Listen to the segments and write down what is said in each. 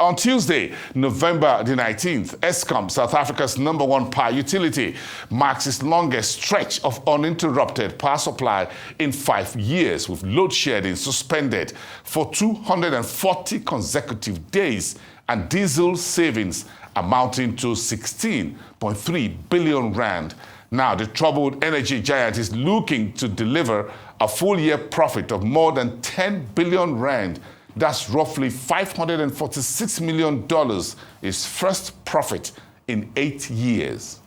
On Tuesday, November the 19th, Eskom, South Africa's #1 power utility, marks its longest stretch of uninterrupted power supply in 5 years, with load shedding suspended for 240 consecutive days and diesel savings amounting to 16.3 billion rand. Now, the troubled energy giant is looking to deliver a full-year profit of more than 10 billion rand. That's roughly $546 million, its first profit in 8 years.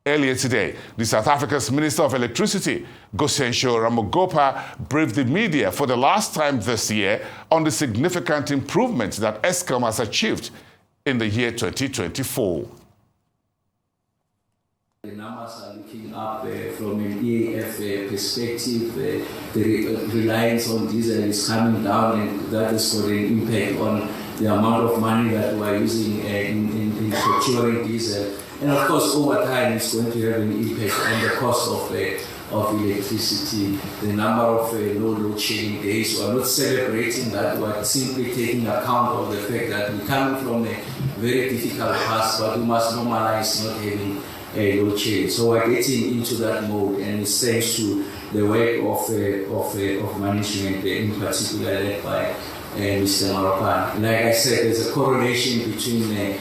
Earlier today, the South Africa's Minister of Electricity, Gosensho Ramogopa, briefed the media for the last time this year on the significant improvements that Eskom has achieved in the year 2024. The numbers are looking up from an EAF perspective. The reliance on diesel is coming down, and that is for an impact on the amount of money that we are using in procuring diesel. And of course, over time, it's going to have an impact on the cost of electricity. The number of no load shedding days, we are not celebrating that, we are simply taking account of the fact that we're coming from a very difficult past, but we must normalize not having load shedding. So we're getting into that mode, and it's thanks to the work of management, in particular led by Mr. Maropan. Like I said, there's a correlation between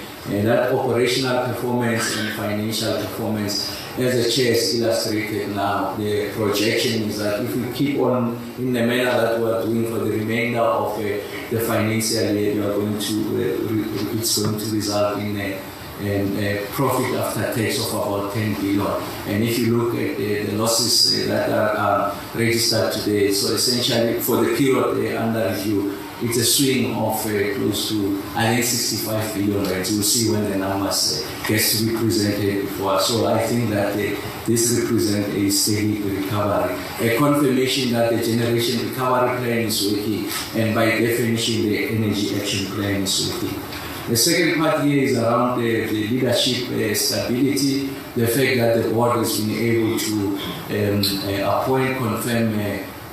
that operational performance and financial performance. As the chair has illustrated now, the projection is that if we keep on in the manner that we are doing for the remainder of the financial year, we are going to, it's going to result in a profit after tax of about 10 billion. And if you look at the losses that are registered today, so essentially for the period under review, it's a swing of close to, I think, 65 billion. Right? You'll see when the numbers get to be presented before. So I think that this represents a steady recovery, a confirmation that the generation recovery plan is working, and by definition, the energy action plan is working. The second part here is around the leadership stability, the fact that the board has been able to appoint, confirm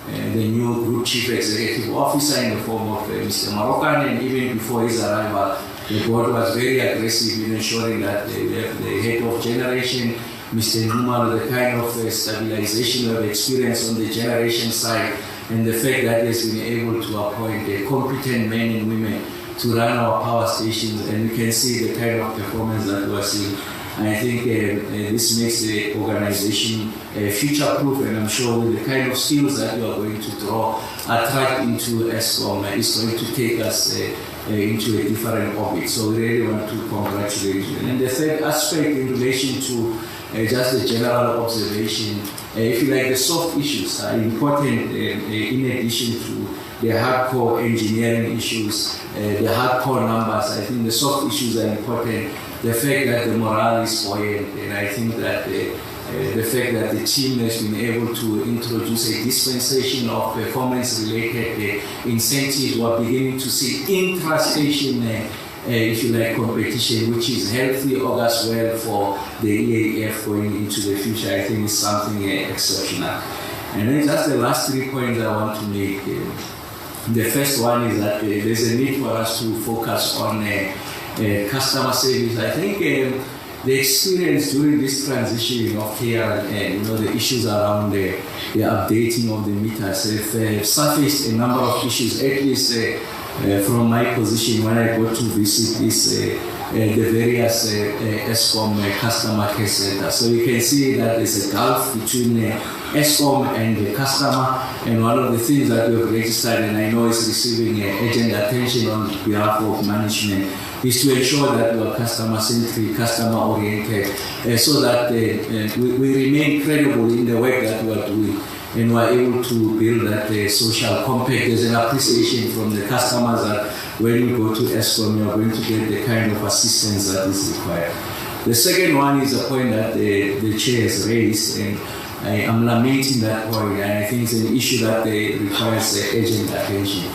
the new Group Chief Executive Officer in the form of Mr. Marokan, and even before his arrival, the board was very aggressive in ensuring that the head of generation, Mr. Numa, the kind of stabilization of experience on the generation side, and the fact that he has been able to appoint competent men and women to run our power stations, and you can see the kind of performance that we are seeing. I think this makes the organization future-proof, and I'm sure with the kind of skills that you are going to attract into Eskom, is going to take us into a different orbit. So we really want to congratulate you. And the third aspect in relation to just the general observation, if you like, the soft issues are important in addition to the hardcore engineering issues, the hardcore numbers. I think the soft issues are important. The fact that the morale is buoyant, and I think that the fact that the team has been able to introduce a dispensation of performance-related incentives. We are beginning to see intra-station, if you like, competition, which is healthy, augurs well for the EAF going into the future. I think it's something exceptional. And then just the last 3 points I want to make. The first one is that there's a need for us to focus on customer service. I think the experience during this transition of KRN, the issues around the updating of the meters have surfaced a number of issues, at least from my position when I go to visit the various Eskom customer care centers. So you can see that there's a gulf between Eskom and the customer, and one of the things that we have registered, and I know is receiving urgent attention on behalf of management, is to ensure that we are customer-centric, customer-oriented, so that we remain credible in the work that we are doing, and we are able to build that social compact. There's an appreciation from the customers that when you go to Eskom, you are going to get the kind of assistance that is required. The second one is a point that the chair has raised, and I am lamenting that point, and I think it's an issue that requires urgent attention.